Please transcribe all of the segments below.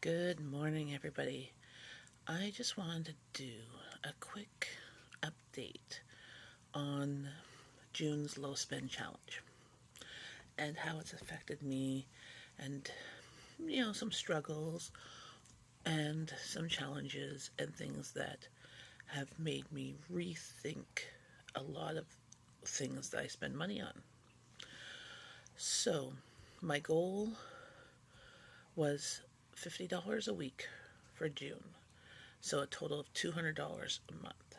Good morning, everybody. I just wanted to do a quick update on June's low spend challenge and how it's affected me, and some struggles and some challenges and things that have made me rethink a lot of things that I spend money on. So, my goal was $50 a week for June, so a total of $200 a month.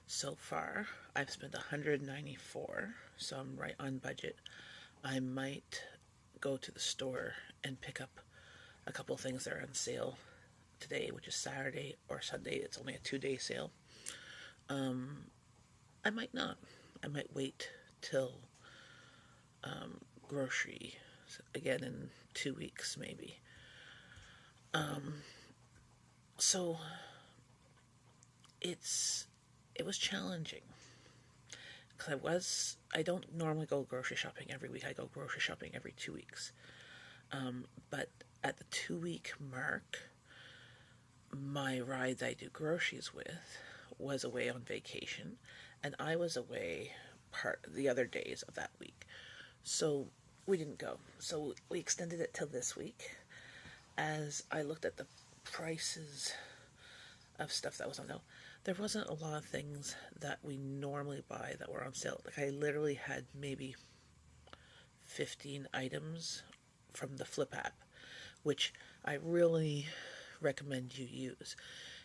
So far, I've spent 194, so I'm right on budget. I might go to the store and pick up a couple things that are on sale today, which is Saturday or Sunday. It's only a 2-day sale. I might not. I might wait till grocery again in 2 weeks, maybe. So it was challenging because I don't normally go grocery shopping every week. I go grocery shopping every 2 weeks. But at the 2 week mark, my ride that I do groceries with was away on vacation, and I was away part the other days of that week. So we didn't go. So we extended it till this week. As I looked at the prices of stuff that was on sale, there wasn't a lot of things that we normally buy that were on sale. Like, I literally had maybe 15 items from the Flip app, which I really recommend you use.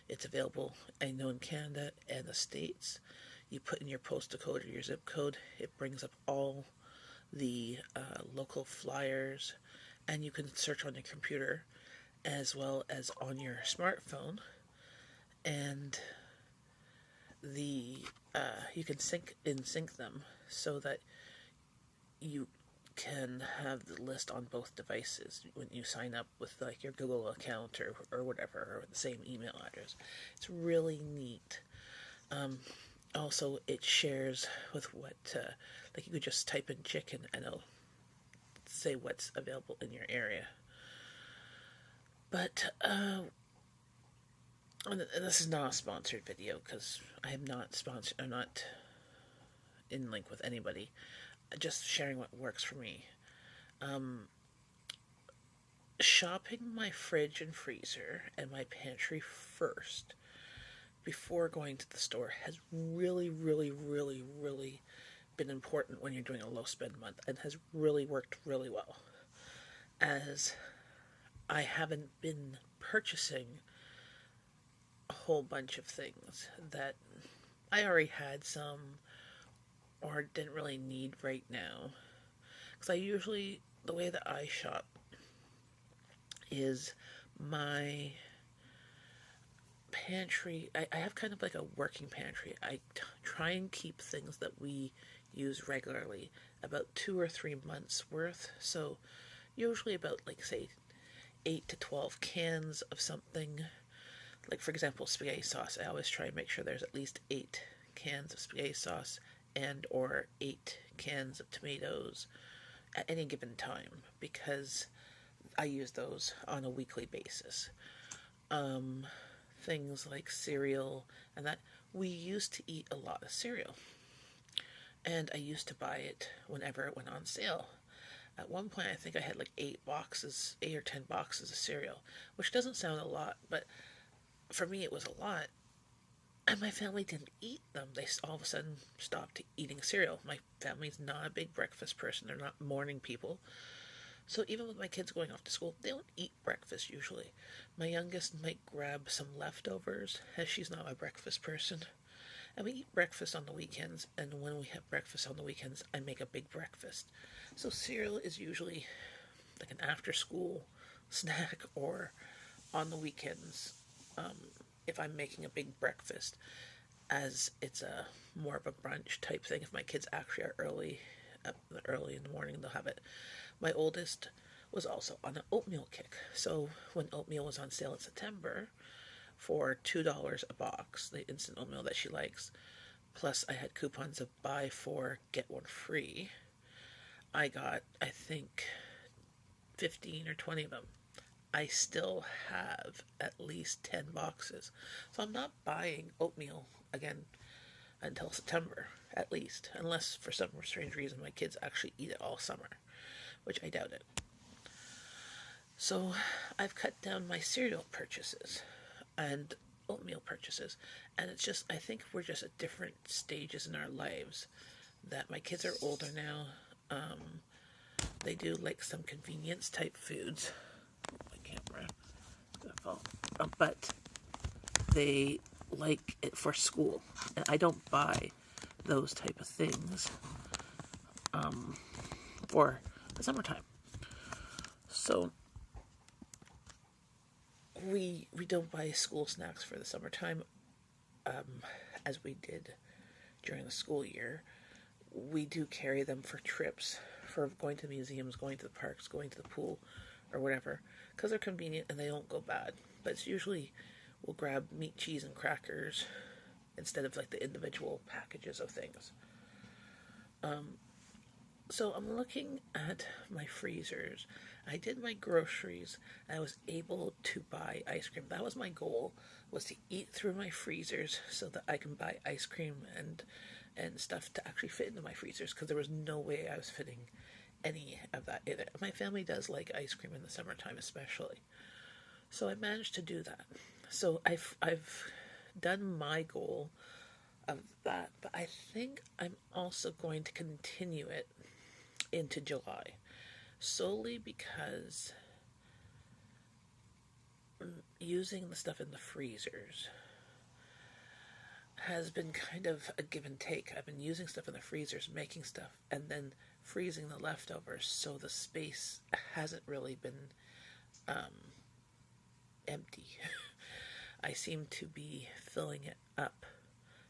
It's available, I know, in Canada and the States. You put in your postal code or your zip code, it brings up all the local flyers, and you can search on your computer as well as on your smartphone, and the you can sync them so that you can have the list on both devices when you sign up with like your Google account or whatever, or the same email address. It's really neat. Also, it shares with what like, you could just type in chicken and it'll say what's available in your area. But and this is not a sponsored video because I am not sponsored. I'm not in link with anybody. Just sharing what works for me. Shopping my fridge and freezer and my pantry first before going to the store has really, really, really, really been important when you're doing a low spend month, and has really worked really well, as I haven't been purchasing a whole bunch of things that I already had some or didn't really need right now. Because I usually, the way that I shop is my pantry. I have kind of like a working pantry. I try and keep things that we use regularly about 2 or 3 months worth. So usually about, like, say, 8 to 12 cans of something. Like, for example, spaghetti sauce. I always try and make sure there's at least 8 cans of spaghetti sauce and or 8 cans of tomatoes at any given time, because I use those on a weekly basis. Things like cereal and that. We used to eat a lot of cereal, and I used to buy it whenever it went on sale. At one point, I think I had like 8 or 10 boxes of cereal, which doesn't sound a lot, but for me it was a lot. And my family didn't eat them. They all of a sudden stopped eating cereal. My family's not a big breakfast person. They're not morning people. So even with my kids going off to school, they don't eat breakfast usually. My youngest might grab some leftovers, as she's not a breakfast person. And we eat breakfast on the weekends, and when we have breakfast on the weekends, I make a big breakfast. So cereal is usually like an after school snack, or on the weekends, if I'm making a big breakfast, as it's a more of a brunch type thing. If my kids actually are early in the morning, they'll have it. My oldest was also on an oatmeal kick. So when oatmeal was on sale in September for $2 a box, the instant oatmeal that she likes, plus I had coupons of buy 4, get 1 free, I got, I think, 15 or 20 of them. I still have at least 10 boxes. So I'm not buying oatmeal again until September, at least, unless for some strange reason my kids actually eat it all summer, which I doubt it. So I've cut down my cereal purchases and oatmeal purchases, and it's just, I think we're just at different stages in our lives. That my kids are older now. They do like some convenience type foods. My camera is gonna fall. But they like it for school, and I don't buy those type of things for the summertime. So we don't buy school snacks for the summertime, as we did during the school year. We do carry them for trips, for going to museums, going to the parks, going to the pool, or whatever, because they're convenient and they don't go bad. But it's usually we'll grab meat, cheese, and crackers instead of like the individual packages of things. So I'm looking at my freezers. I did my groceries. I was able to buy ice cream. That was my goal, was to eat through my freezers so that I can buy ice cream and stuff to actually fit into my freezers, because there was no way I was fitting any of that in it. My family does like ice cream in the summertime especially. So I managed to do that. So I've done my goal of that, but I think I'm also going to continue it into July, solely because using the stuff in the freezers has been kind of a give and take. I've been using stuff in the freezers, making stuff, and then freezing the leftovers, so the space hasn't really been empty. I seem to be filling it up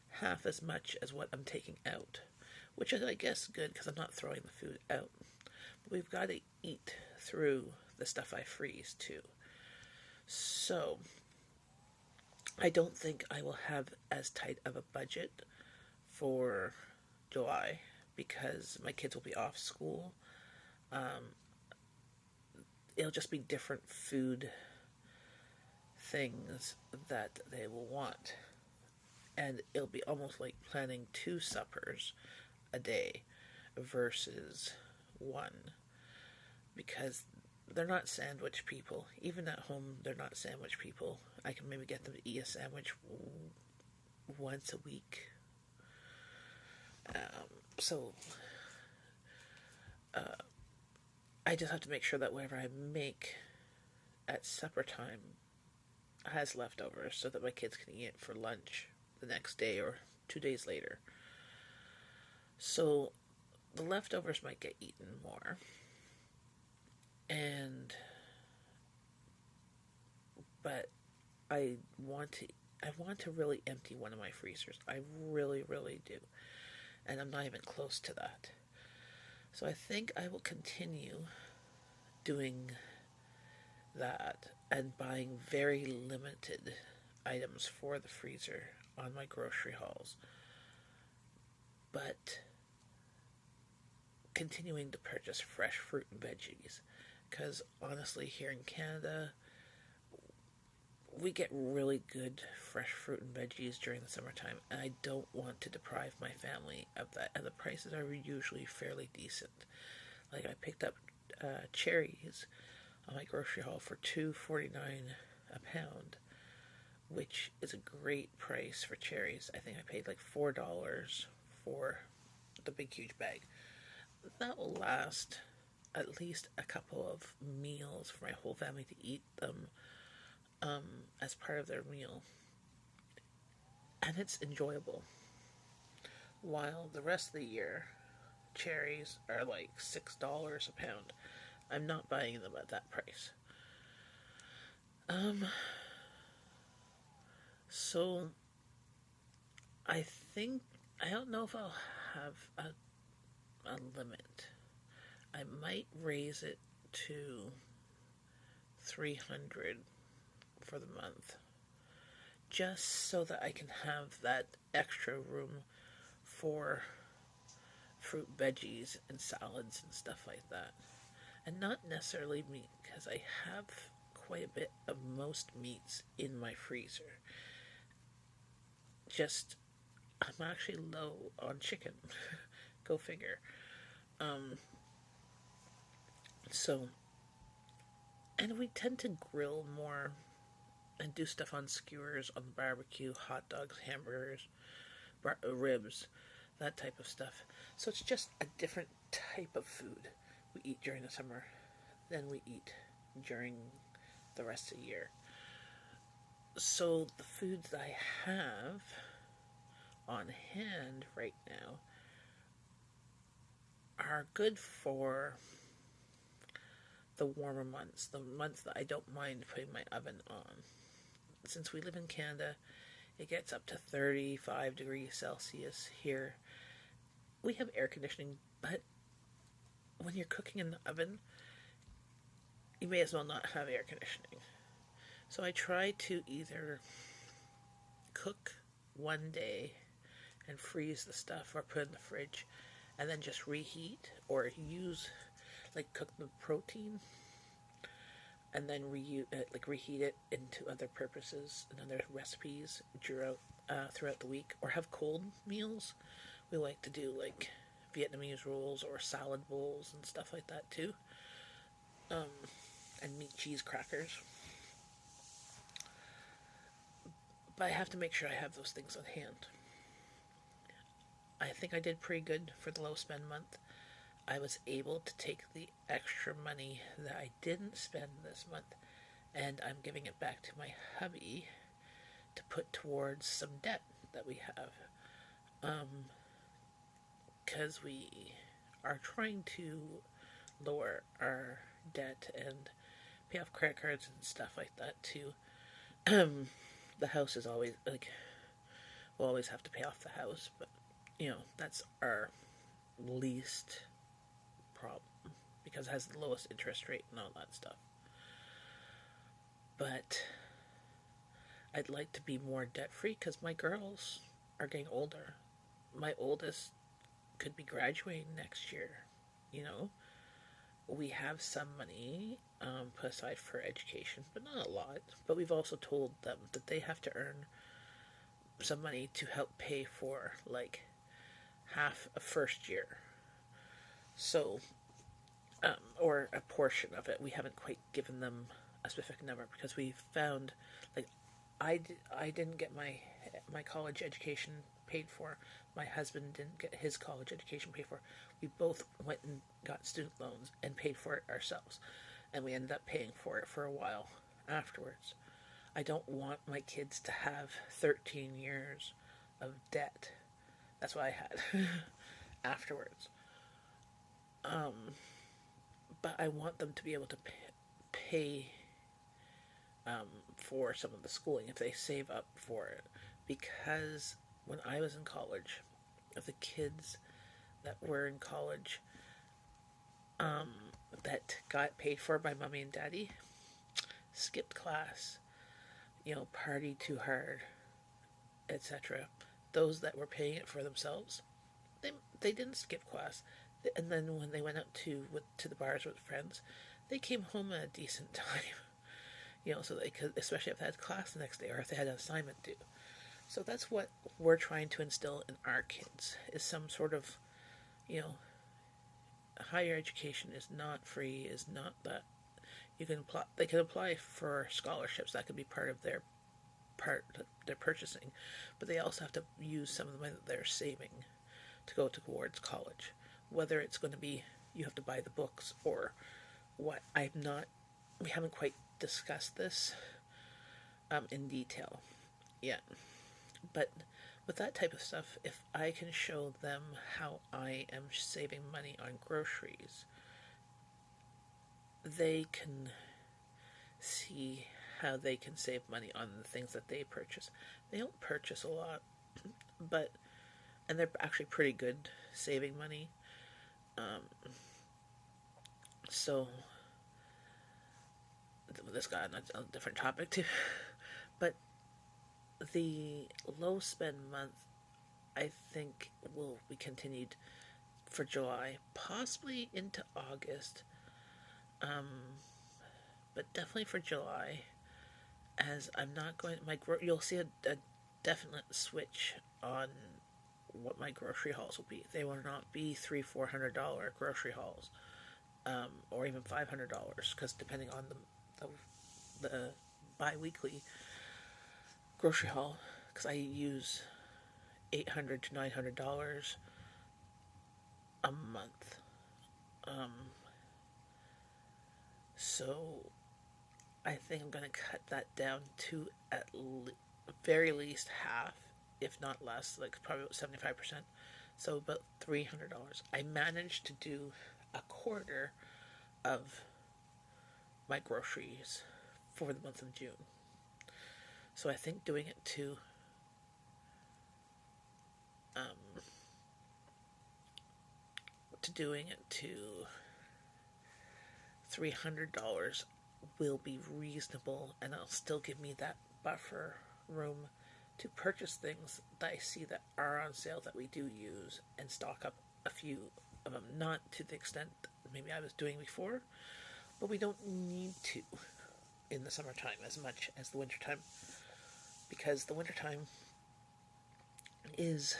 half as much as what I'm taking out, which is, I guess, good because I'm not throwing the food out. But we've got to eat through the stuff I freeze too. So I don't think I will have as tight of a budget for July because my kids will be off school. It'll just be different food things that they will want. And it'll be almost like planning 2 suppers a day versus 1, because they're not sandwich people. Even at home, they're not sandwich people. I can maybe get them to eat a sandwich once a week. So I just have to make sure that whatever I make at supper time has leftovers so that my kids can eat it for lunch the next day or 2 days later. So the leftovers might get eaten more. But I want to really empty one of my freezers. I really, really do. And I'm not even close to that. So I think I will continue doing that and buying very limited items for the freezer on my grocery hauls. But continuing to purchase fresh fruit and veggies, because honestly, here in Canada, we get really good fresh fruit and veggies during the summertime, and I don't want to deprive my family of that. And the prices are usually fairly decent. Like I picked up cherries on my grocery haul for $2.49 a pound, which is a great price for cherries. I think I paid like $4 for the big huge bag. That will last at least a couple of meals for my whole family to eat them as part of their meal. And it's enjoyable. While the rest of the year, cherries are like $6 a pound. I'm not buying them at that price. So I think, I don't know if I'll have a limit. I might raise it to 300 for the month, just so that I can have that extra room for fruit, veggies, and salads and stuff like that. And not necessarily meat, because I have quite a bit of most meats in my freezer. Just, I'm actually low on chicken. Go figure. Um, so, and we tend to grill more and do stuff on skewers, on the barbecue, hot dogs, hamburgers, ribs, that type of stuff. So it's just a different type of food we eat during the summer than we eat during the rest of the year. So the foods I have on hand right now are good for the warmer months, the months that I don't mind putting my oven on. Since we live in Canada, it gets up to 35 degrees Celsius here. We have air conditioning, but when you're cooking in the oven, you may as well not have air conditioning. So I try to either cook one day and freeze the stuff or put it in the fridge and then just reheat, or use, like, cook the protein and then reheat it into other purposes and other recipes throughout the week, or have cold meals. We like to do like Vietnamese rolls or salad bowls and stuff like that too, and meat cheese crackers. But I have to make sure I have those things on hand. I think I did pretty good for the low spend month. I was able to take the extra money that I didn't spend this month, and I'm giving it back to my hubby to put towards some debt that we have. Because we are trying to lower our debt and pay off credit cards and stuff like that too. The house is always, like, we'll always have to pay off the house, but, that's our least problem, because it has the lowest interest rate and all that stuff. But I'd like to be more debt free because my girls are getting older. My oldest could be graduating next year. We have some money put aside for education, but not a lot. But we've also told them that they have to earn some money to help pay for, like, half a first year. So, or a portion of it. We haven't quite given them a specific number, because we found, like, I didn't get my college education paid for. My husband didn't get his college education paid for. We both went and got student loans and paid for it ourselves, and we ended up paying for it for a while afterwards. I don't want my kids to have 13 years of debt. That's what I had afterwards. But I want them to be able to pay for some of the schooling if they save up for it. Because when I was in college, of the kids that were in college that got paid for by mommy and daddy, skipped class, party too hard, etc. Those that were paying it for themselves, they didn't skip class. And then when they went out to the bars with friends, they came home at a decent time. So they could, especially if they had class the next day or if they had an assignment due. So that's what we're trying to instill in our kids, is some sort of, higher education is not free, is not that. They can apply for scholarships. That could be part of their purchasing, but they also have to use some of the money that they're saving to go towards college. Whether it's going to be you have to buy the books or what, we haven't quite discussed this in detail yet. But with that type of stuff, if I can show them how I am saving money on groceries, they can see how they can save money on the things that they purchase. They don't purchase a lot, and they're actually pretty good saving money. So this got on a different topic too, but the low spend month, I think, will be continued for July, possibly into August. but definitely for July, as I'm not going, you'll see a definite switch on what my grocery hauls will be. They will not be $300-400 grocery hauls, or even $500, because depending on the bi-weekly grocery haul, because I use $800 to $900 a month. So I think I'm going to cut that down to at very least half, if not less, like probably about 75%. So about $300. I managed to do a quarter of my groceries for the month of June. So I think doing it to $300 will be reasonable, and it'll still give me that buffer room to purchase things that I see that are on sale that we do use, and stock up a few of them. Not to the extent maybe I was doing before, but we don't need to in the summertime as much as the wintertime, because the wintertime is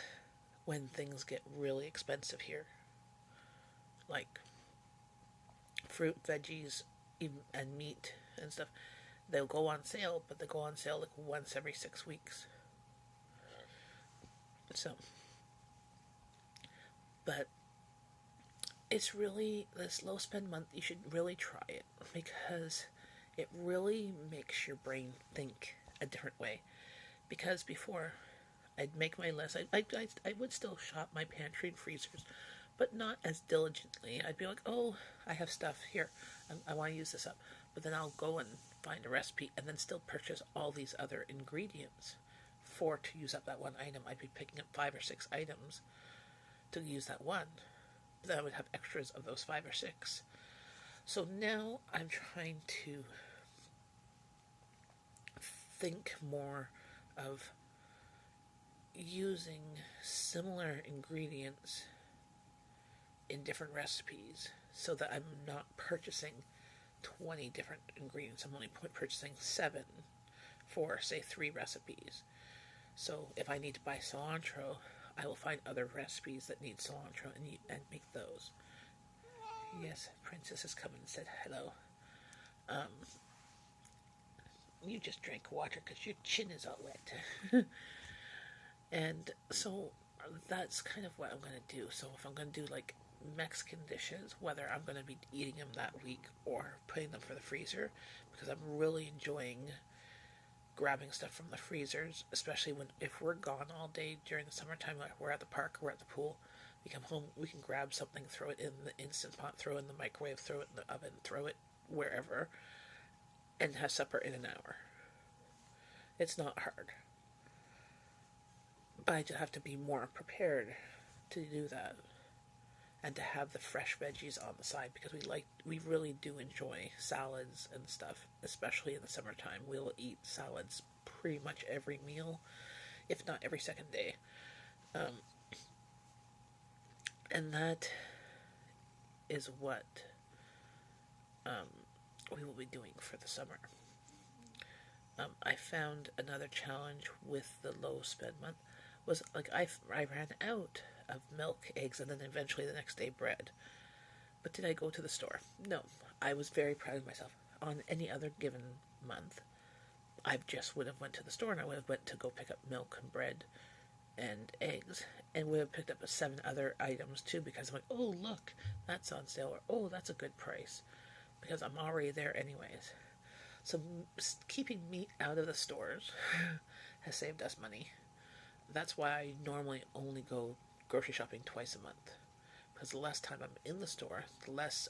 when things get really expensive here. Like fruit, veggies, and meat and stuff. They'll go on sale, but they go on sale like once every 6 weeks. So, but it's really, this low spend month, you should really try it, because it really makes your brain think a different way. Because before, I'd make my list. I would still shop my pantry and freezers, but not as diligently. I'd be like, oh, I have stuff here. I want to use this up. But then I'll go and find a recipe and then still purchase all these other ingredients to use up that one item. I'd be picking up 5 or 6 items to use that one. But then I would have extras of those 5 or 6. So now I'm trying to think more of using similar ingredients in different recipes, so that I'm not purchasing 20 different ingredients. I'm only purchasing 7 for, say, 3 recipes. So if I need to buy cilantro, I will find other recipes that need cilantro and make those. Yes, Princess has come and said hello. You just drank water because your chin is all wet. And so that's kind of what I'm going to do. So if I'm going to do like Mexican dishes, whether I'm going to be eating them that week or putting them for the freezer, because I'm really enjoying grabbing stuff from the freezers, especially if we're gone all day during the summertime, like we're at the park, we're at the pool, we come home, we can grab something, throw it in the Instant Pot, throw it in the microwave, throw it in the oven, throw it wherever, and have supper in an hour. It's not hard. But I just have to be more prepared to do that, and to have the fresh veggies on the side, because we really do enjoy salads and stuff, especially in the summertime. We'll eat salads pretty much every meal, if not every second day. And that is what we will be doing for the summer. I found another challenge with the low spend month was like I ran out of milk, eggs, and then eventually the next day bread. But did I go to the store? No. I was very proud of myself. On any other given month, I just would have went to the store and I would have went to go pick up milk and bread and eggs, and would have picked up 7 other items too, because I'm like, oh look, that's on sale, or oh, that's a good price, because I'm already there anyways. So keeping meat out of the stores has saved us money. That's why I normally only go grocery shopping twice a month, because the less time I'm in the store, the less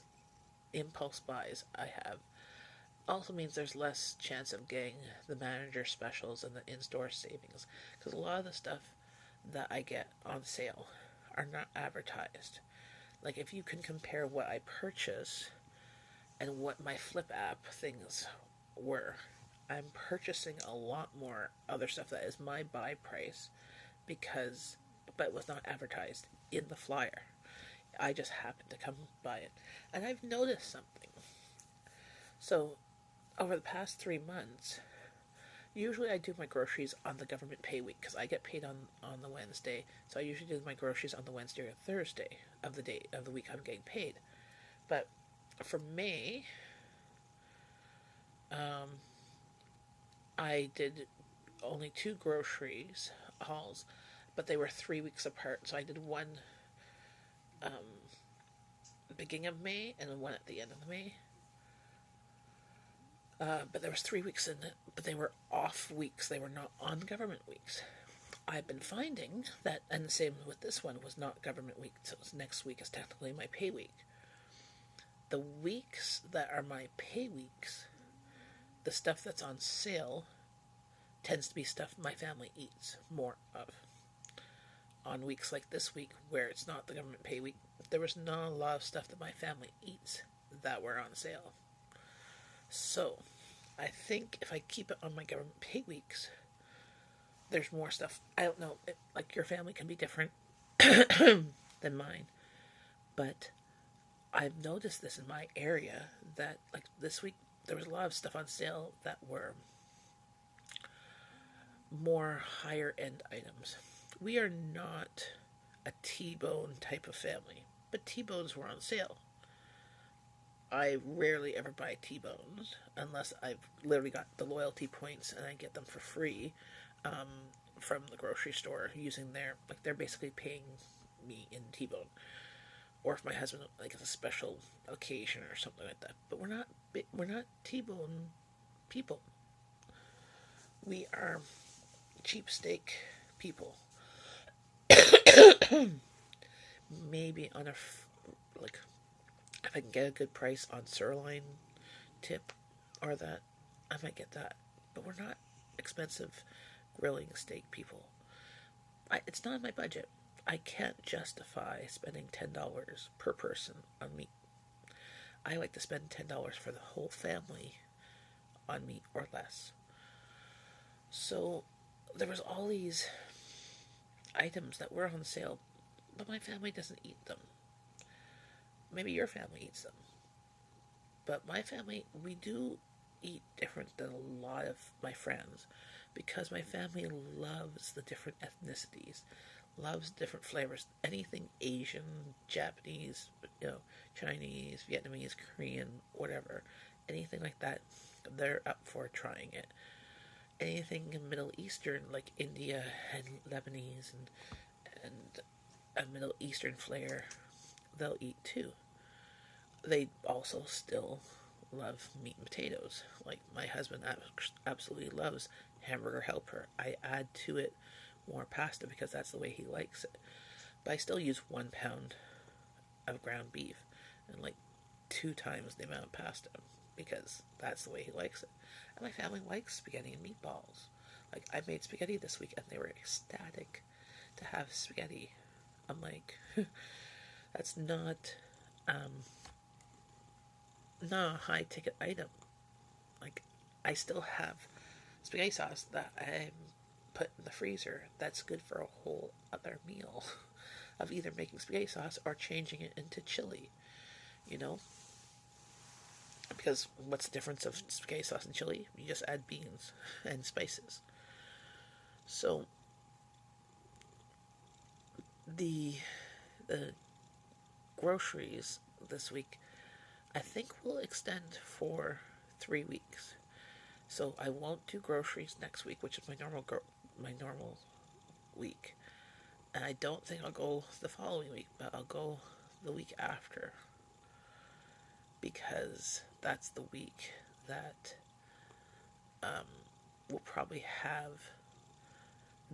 impulse buys I have. Also means there's less chance of getting the manager specials and the in-store savings, because a lot of the stuff that I get on sale are not advertised. Like if you can compare what I purchase and what my Flip app things were, I'm purchasing a lot more other stuff that is my buy price, but was not advertised in the flyer. I just happened to come by it, and I've noticed something. So over the past 3 months, usually I do my groceries on the government pay week because I get paid on the Wednesday. So I usually do my groceries on the Wednesday or Thursday of the day of the week I'm getting paid. But for May, I did only two groceries hauls, but they were 3 weeks apart. So I did one beginning of May and then one at the end of May. But there was 3 weeks in it, but they were off weeks. They were not on government weeks. I've been finding that, and the same with this one, was not government week, so next week is technically my pay week. The weeks that are my pay weeks, the stuff that's on sale tends to be stuff my family eats more of. On weeks like this week, where it's not the government pay week, there was not a lot of stuff that my family eats that were on sale. So, I think if I keep it on my government pay weeks, there's more stuff. I don't know, like your family can be different than mine, but I've noticed this in my area that, like this week, there was a lot of stuff on sale that were more higher end items. We are not a T-bone type of family, but T-bones were on sale. I rarely ever buy T-bones unless I've literally got the loyalty points and I get them for free from the grocery store using they're basically paying me in T-bone. Or if my husband, like, it's a special occasion or something like that. But we're not T-bone people. We are cheap steak people. Maybe on like, if I can get a good price on sirloin tip or that, I might get that. But we're not expensive grilling steak people. It's not in my budget. I can't justify spending $10 per person on meat. I like to spend $10 for the whole family on meat or less. So there was all these items that were on sale, but my family doesn't eat them. Maybe your family eats them. But my family, we do eat different than a lot of my friends because my family loves the different ethnicities, loves different flavors. Anything Asian, Japanese, Chinese, Vietnamese, Korean, whatever. Anything like that, they're up for trying it. Anything Middle Eastern, like India and Lebanese and a Middle Eastern flair, they'll eat too. They also still love meat and potatoes. Like my husband absolutely loves hamburger helper. I add to it more pasta because that's the way he likes it. But I still use 1 pound of ground beef and like 2 times the amount of pasta because that's the way he likes it. And my family likes spaghetti and meatballs. Like I made spaghetti this week and they were ecstatic to have spaghetti. I'm like, that's not a high ticket item. Like I still have spaghetti sauce that I put in the freezer that's good for a whole other meal of either making spaghetti sauce or changing it into chili, because what's the difference of spaghetti sauce and chili? You just add beans and spices. So the groceries this week I think will extend for 3 weeks. So I won't do groceries next week, which is my normal week. And I don't think I'll go the following week, but I'll go the week after. Because that's the week that we'll probably have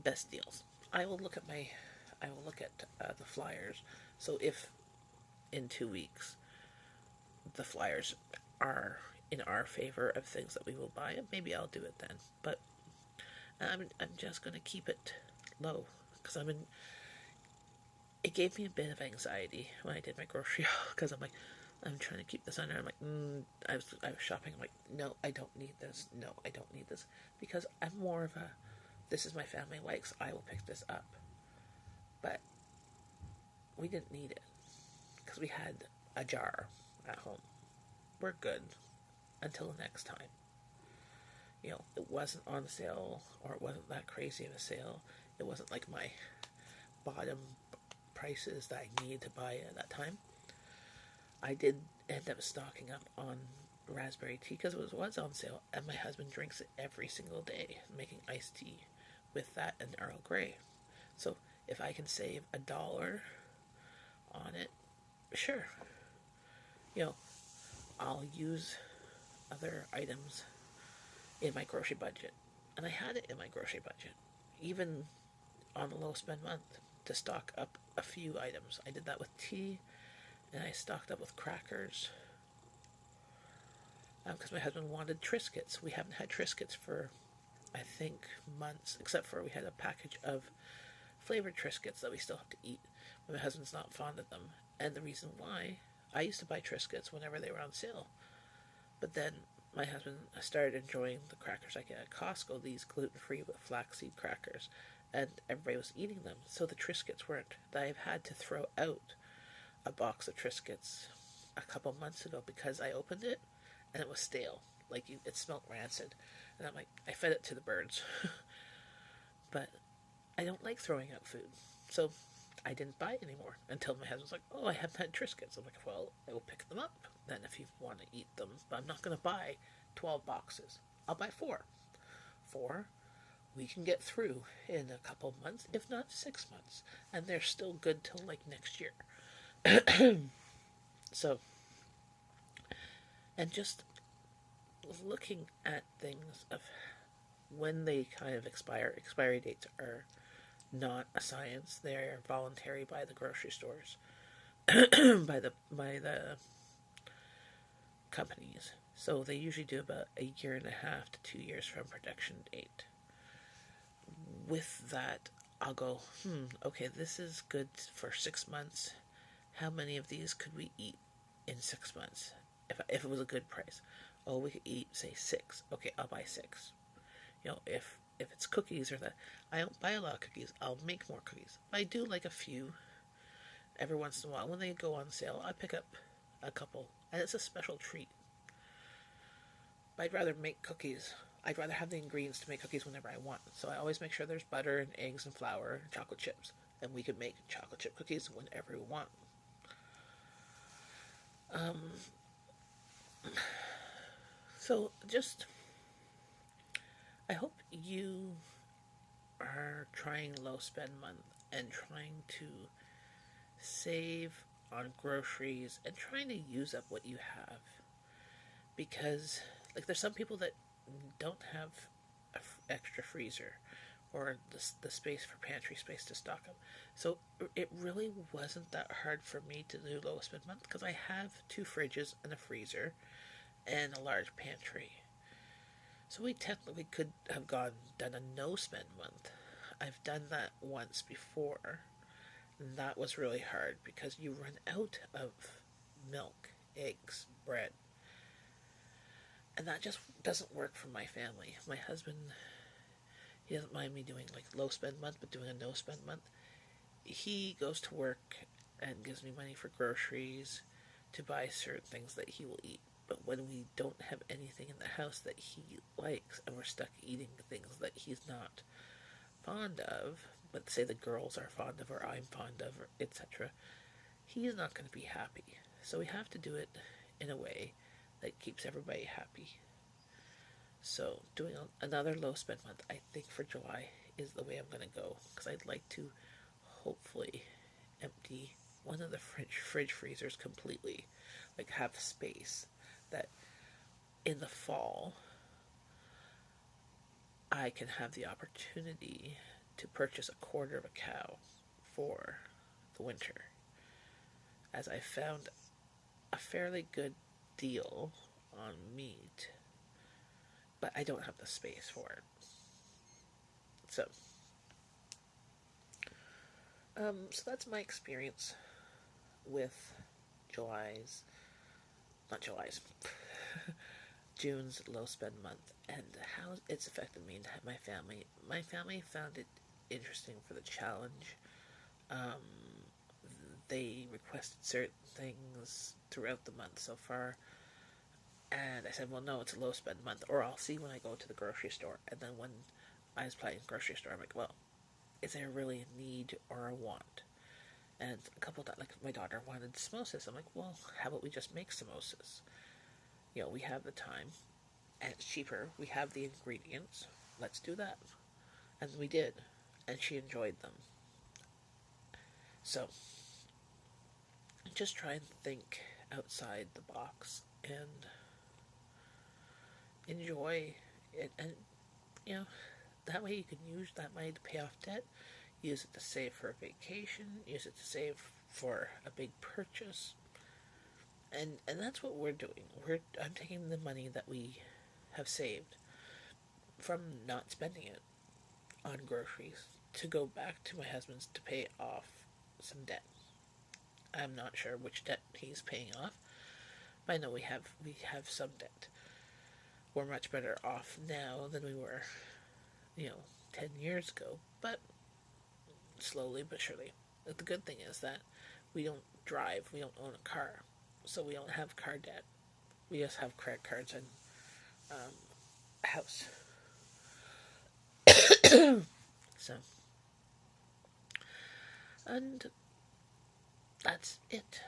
best deals. I will look at the flyers. So if in 2 weeks the flyers are in our favor of things that we will buy, maybe I'll do it then. But I'm just going to keep it low because it gave me a bit of anxiety when I did my grocery haul because I'm trying to keep this under. I'm like, I was shopping. I'm like, no, I don't need this. No, I don't need this because I'm more of a, this is my family likes. I will pick this up. But we didn't need it because we had a jar at home. We're good until the next time. It wasn't on sale, or it wasn't that crazy of a sale. It wasn't like my bottom prices that I needed to buy at that time. I did end up stocking up on raspberry tea because it was on sale, and my husband drinks it every single day, making iced tea with that and Earl Grey. So if I can save $1 on it, sure. You know, I'll use other items in my grocery budget. And I had it in my grocery budget, even on a low spend month, to stock up a few items. I did that with tea, and I stocked up with crackers because my husband wanted Triscuits. We haven't had Triscuits for, I think, months, except for we had a package of flavored Triscuits that we still have to eat. But my husband's not fond of them. And the reason why, I used to buy Triscuits whenever they were on sale. But then my husband started enjoying the crackers I get at Costco, these gluten-free with flaxseed crackers, and everybody was eating them. So the Triscuits weren't. I've had to throw out a box of Triscuits a couple months ago because I opened it and it was stale. Like, it smelled rancid. And I'm like, I fed it to the birds. But I don't like throwing out food. So I didn't buy it anymore until my husband's like, oh, I haven't had Triscuits. I'm like, well, I will pick them up then if you want to eat them. But I'm not going to buy 12 boxes. I'll buy 4. 4 we can get through in a couple months, if not 6 months. And they're still good till like next year. So, and just looking at things of when they kind of expire. Expiry dates are not a science; they're voluntary by the grocery stores, by the companies. So they usually do about a year and a half to 2 years from production date. With that, I'll go, okay, this is good for 6 months. How many of these could we eat in 6 months? If it was a good price. Oh, we could eat, say, 6. Okay, I'll buy 6. If it's cookies or that, I don't buy a lot of cookies. I'll make more cookies. I do like a few every once in a while. When they go on sale, I pick up a couple, and it's a special treat. But I'd rather make cookies. I'd rather have the ingredients to make cookies whenever I want. So I always make sure there's butter and eggs and flour and chocolate chips. And we can make chocolate chip cookies whenever we want. So just, I hope you are trying low spend month and trying to save on groceries and trying to use up what you have. Because, like, there's some people that don't have an extra freezer or the space for pantry space to stock up. So it really wasn't that hard for me to do low spend month because I have 2 fridges and a freezer and a large pantry. So we technically could have done a no spend month. I've done that once before, and that was really hard because you run out of milk, eggs, bread. And that just doesn't work for my family. My husband, he doesn't mind me doing like low spend month, but doing a no spend month. He goes to work and gives me money for groceries to buy certain things that he will eat. But when we don't have anything in the house that he likes and we're stuck eating things that he's not fond of, but say the girls are fond of or I'm fond of, etc., he's not going to be happy. So we have to do it in a way that keeps everybody happy. So doing another low spend month, I think for July, is the way I'm going to go. Because I'd like to hopefully empty one of the fridge freezers completely. Like have space that in the fall I can have the opportunity to purchase a quarter of a cow for the winter, as I found a fairly good deal on meat, but I don't have the space for it. So that's my experience with not July's, June's low spend month and how it's affected me and my family. My family found it interesting for the challenge. They requested certain things throughout the month so far. And I said, well, no, it's a low spend month, or I'll see when I go to the grocery store. And then when I was playing grocery store, I'm like, well, is there really a need or a want? And a couple of, like, my daughter wanted samosas. I'm like, well, how about we just make samosas? You know, we have the time, and it's cheaper. We have the ingredients. Let's do that. And we did, and she enjoyed them. So, just try and think outside the box and enjoy it. And, you know, that way you can use that money to pay off debt, use it to save for a vacation, use it to save for a big purchase. And that's what we're doing. I'm taking the money that we have saved from not spending it on groceries to go back to my husband's to pay off some debt. I'm not sure which debt he's paying off, but I know we have some debt. We're much better off now than we were, 10 years ago, but slowly but surely. But the good thing is that we don't drive, we don't own a car, so we don't have car debt. We just have credit cards and a house. So, and that's it.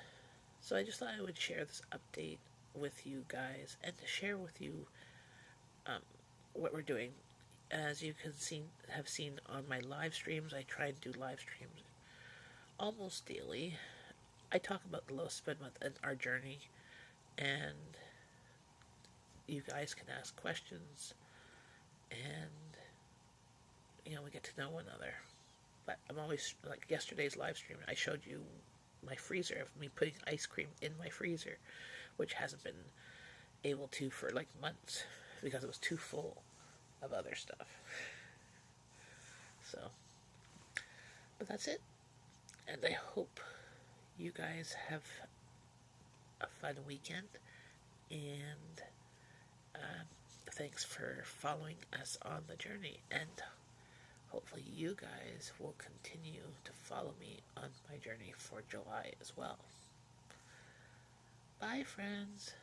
So I just thought I would share this update with you guys and to share with you what we're doing. As you can have seen on my live streams, I try and do live streams almost daily. I talk about the low spend month and our journey, and you guys can ask questions, and we get to know one another. But I'm always, like yesterday's live stream, I showed you my freezer of me putting ice cream in my freezer, which hasn't been able to for like months because it was too full of other stuff. So, but that's it. And I hope you guys have a fun weekend, and thanks for following us on the journey, and hopefully you guys will continue to follow me on my journey for July as well. Bye, friends.